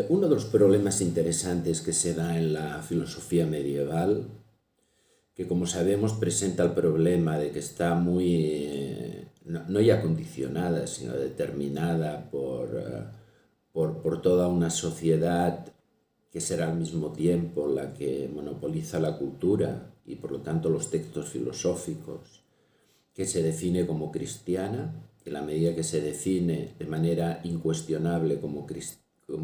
Uno de los problemas interesantes que se da en la filosofía medieval, que como sabemos presenta el problema de que está muy, no ya condicionada, sino determinada por toda una sociedad que será al mismo tiempo la que monopoliza la cultura y por lo tanto los textos filosóficos, que se define como cristiana, en la medida que se define de manera incuestionable como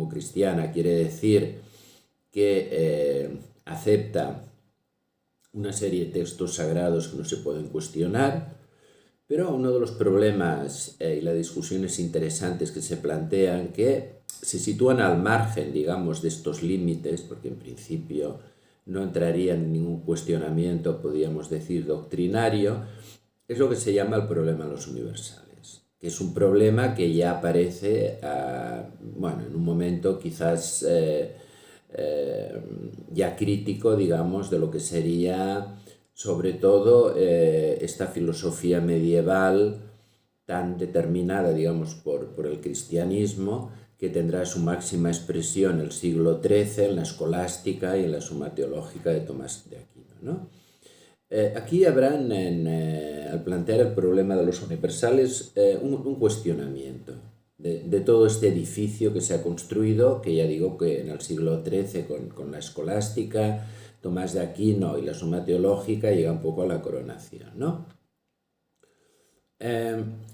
cristiana, quiere decir que acepta una serie de textos sagrados que no se pueden cuestionar, pero uno de los problemas y las discusiones interesantes que se plantean, que se sitúan al margen, digamos, de estos límites, porque en principio no entraría en ningún cuestionamiento, podríamos decir, doctrinario, es lo que se llama el problema de los universales, que es un problema que ya aparece, en un momento quizás ya crítico, digamos, de lo que sería sobre todo esta filosofía medieval tan determinada, digamos, por el cristianismo, que tendrá su máxima expresión en el siglo XIII, en la escolástica y en la Suma Teológica de Tomás de Aquino, ¿no? Aquí habrán, al plantear el problema de los universales, un cuestionamiento de todo este edificio que se ha construido, que ya digo que en el siglo XIII con la escolástica, Tomás de Aquino y la Suma Teológica llega un poco a la coronación, ¿no?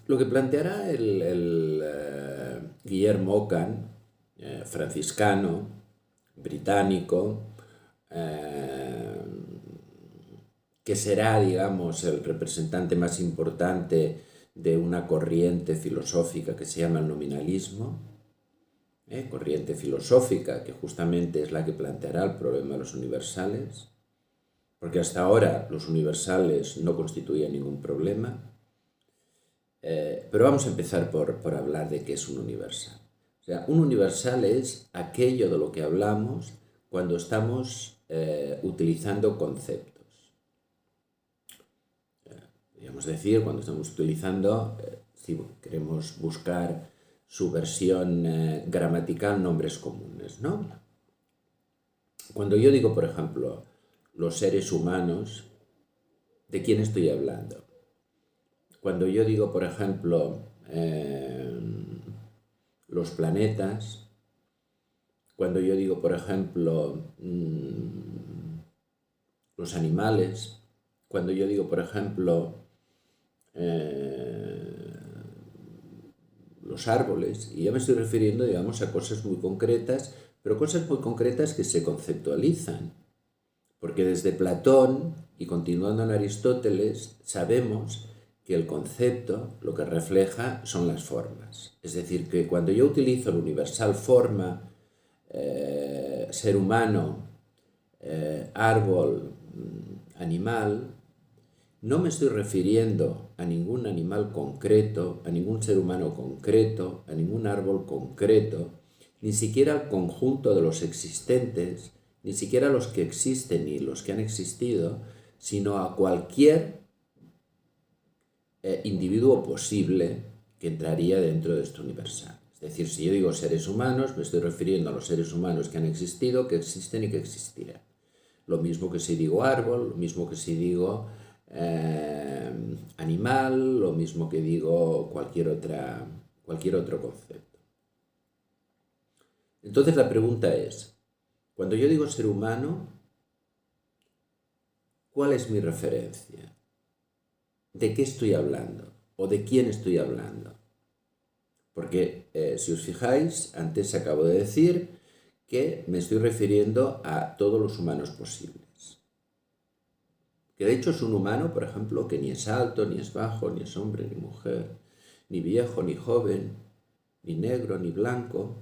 Lo que planteará el Guillermo Ockham, franciscano, británico, que será, digamos, el representante más importante de una corriente filosófica que se llama el nominalismo, corriente filosófica que justamente es la que planteará el problema de los universales, porque hasta ahora los universales no constituían ningún problema. Pero vamos a empezar por hablar de qué es un universal. O sea, un universal es aquello de lo que hablamos cuando estamos utilizando conceptos. Podríamos decir, cuando estamos utilizando, si queremos buscar su versión gramatical, nombres comunes, ¿no? Cuando yo digo, por ejemplo, los seres humanos, ¿de quién estoy hablando? Cuando yo digo, por ejemplo, los planetas, cuando yo digo, por ejemplo, los animales, cuando yo digo, por ejemplo, los árboles, y ya me estoy refiriendo, digamos, a cosas muy concretas, pero cosas muy concretas que se conceptualizan. Porque desde Platón, y continuando en Aristóteles, sabemos que el concepto lo que refleja son las formas. Es decir, que cuando yo utilizo el universal forma, ser humano, árbol, animal, no me estoy refiriendo a ningún animal concreto, a ningún ser humano concreto, a ningún árbol concreto, ni siquiera al conjunto de los existentes, ni siquiera a los que existen y los que han existido, sino a cualquier individuo posible que entraría dentro de este universal. Es decir, si yo digo seres humanos, me estoy refiriendo a los seres humanos que han existido, que existen y que existirán. Lo mismo que si digo árbol, lo mismo que si digo animal, lo mismo que digo cualquier otro concepto. Entonces la pregunta es, cuando yo digo ser humano, ¿cuál es mi referencia? ¿De qué estoy hablando? ¿O de quién estoy hablando? Porque, si os fijáis, antes acabo de decir que me estoy refiriendo a todos los humanos posibles. Que de hecho es un humano, por ejemplo, que ni es alto, ni es bajo, ni es hombre, ni mujer, ni viejo, ni joven, ni negro, ni blanco.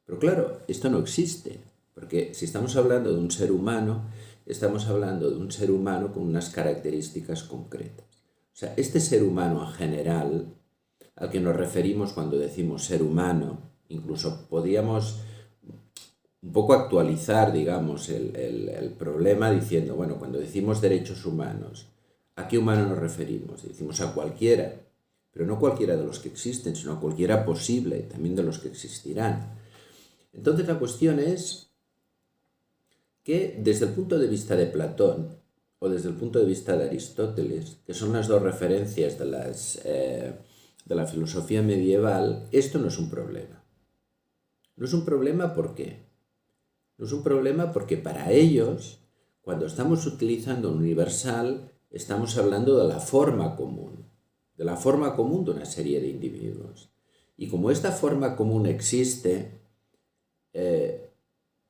Pero claro, esto no existe, porque si estamos hablando de un ser humano, estamos hablando de un ser humano con unas características concretas. O sea, este ser humano en general, al que nos referimos cuando decimos ser humano, incluso podíamos un poco actualizar, digamos, el problema diciendo, bueno, cuando decimos derechos humanos, ¿a qué humano nos referimos? Decimos a cualquiera, pero no cualquiera de los que existen, sino a cualquiera posible, también de los que existirán. Entonces la cuestión es que desde el punto de vista de Platón o desde el punto de vista de Aristóteles, que son las dos referencias de la filosofía medieval, esto no es un problema. No es un problema, ¿por qué? No es un problema porque para ellos, cuando estamos utilizando un universal, estamos hablando de la forma común de una serie de individuos. Y como esta forma común existe,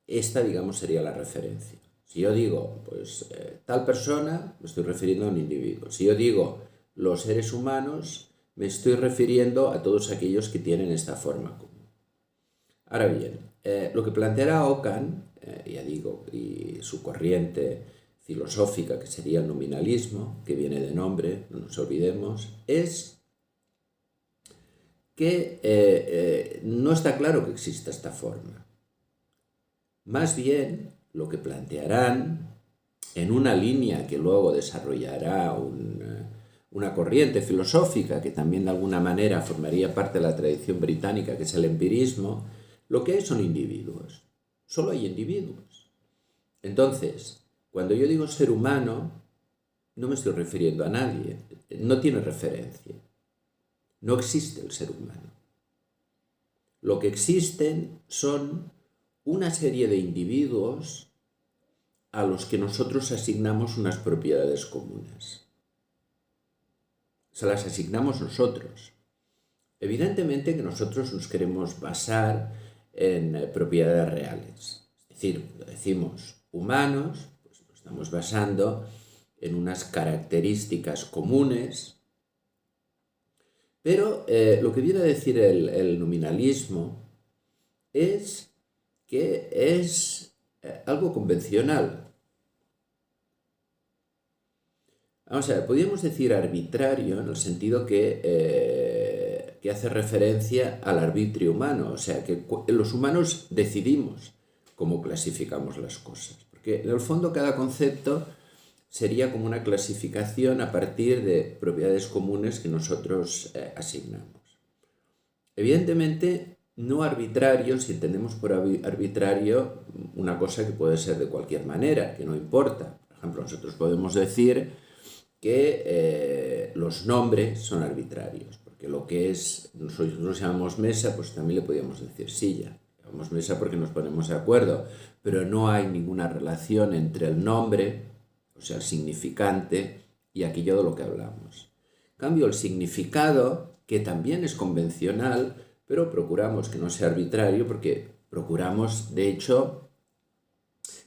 esta, digamos, sería la referencia. Si yo digo, pues, tal persona, me estoy refiriendo a un individuo. Si yo digo los seres humanos, me estoy refiriendo a todos aquellos que tienen esta forma común. Ahora bien, lo que planteará Ockham, ya digo, y su corriente filosófica, que sería el nominalismo, que viene de nombre, no nos olvidemos, es que no está claro que exista esta forma. Más bien, lo que plantearán en una línea que luego desarrollará una corriente filosófica que también de alguna manera formaría parte de la tradición británica, que es el empirismo, lo que hay son individuos. Solo hay individuos. Entonces, cuando yo digo ser humano, no me estoy refiriendo a nadie. No tiene referencia. No existe el ser humano. Lo que existen son una serie de individuos a los que nosotros asignamos unas propiedades comunes. Se las asignamos nosotros. Evidentemente que nosotros nos queremos basar en propiedades reales. Es decir, cuando decimos humanos, pues nos estamos basando en unas características comunes, pero lo que viene a decir el nominalismo es que es algo convencional. Vamos a ver, podríamos decir arbitrario en el sentido que hace referencia al arbitrio humano, o sea, que los humanos decidimos cómo clasificamos las cosas, porque en el fondo cada concepto sería como una clasificación a partir de propiedades comunes que nosotros asignamos. Evidentemente, no arbitrario, si entendemos por arbitrario una cosa que puede ser de cualquier manera, que no importa. Por ejemplo, nosotros podemos decir que los nombres son arbitrarios, porque lo que es, nosotros llamamos mesa, pues también le podríamos decir silla. Llamamos mesa porque nos ponemos de acuerdo, pero no hay ninguna relación entre el nombre, o sea, el significante, y aquello de lo que hablamos. En cambio, el significado, que también es convencional, pero procuramos que no sea arbitrario, porque procuramos, de hecho,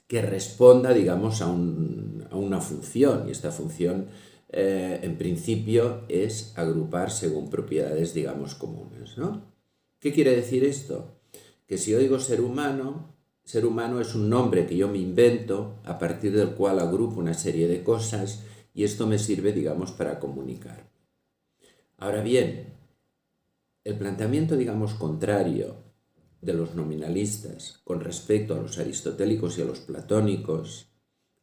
que responda, digamos, a una función, y esta función, en principio, es agrupar según propiedades, digamos, comunes, ¿no? ¿Qué quiere decir esto? Que si yo digo ser humano es un nombre que yo me invento, a partir del cual agrupo una serie de cosas, y esto me sirve, digamos, para comunicar. Ahora bien, el planteamiento, digamos, contrario de los nominalistas con respecto a los aristotélicos y a los platónicos,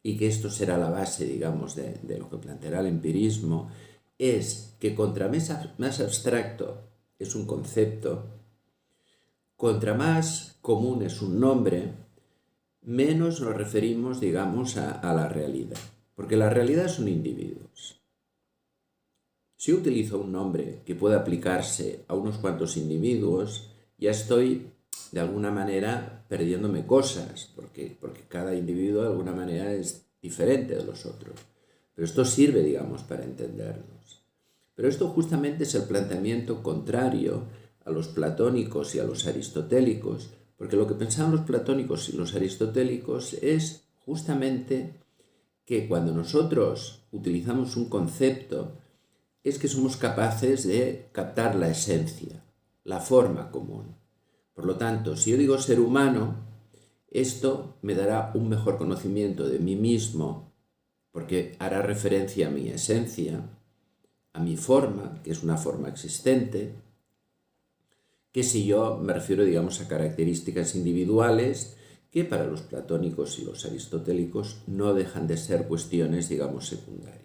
y que esto será la base, digamos, de lo que planteará el empirismo, es que contra más abstracto es un concepto, contra más común es un nombre, menos nos referimos, digamos, a la realidad. Porque la realidad son individuos. Si yo utilizo un nombre que pueda aplicarse a unos cuantos individuos, ya estoy, de alguna manera, perdiéndome cosas, porque cada individuo, de alguna manera, es diferente de los otros. Pero esto sirve, digamos, para entendernos. Pero esto justamente es el planteamiento contrario a los platónicos y a los aristotélicos, porque lo que pensaban los platónicos y los aristotélicos es justamente que cuando nosotros utilizamos un concepto es que somos capaces de captar la esencia, la forma común. Por lo tanto, si yo digo ser humano, esto me dará un mejor conocimiento de mí mismo, porque hará referencia a mi esencia, a mi forma, que es una forma existente, que si yo me refiero, digamos, a características individuales que para los platónicos y los aristotélicos no dejan de ser cuestiones, digamos, secundarias.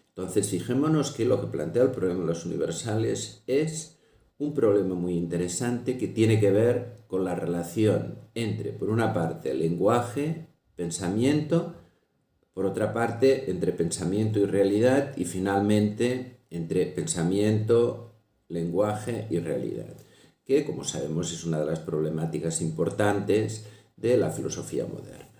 Entonces, fijémonos que lo que plantea el problema de los universales es un problema muy interesante que tiene que ver con la relación entre, por una parte, lenguaje, pensamiento, por otra parte, entre pensamiento y realidad, y finalmente, entre pensamiento, lenguaje y realidad, que, como sabemos, es una de las problemáticas importantes de la filosofía moderna.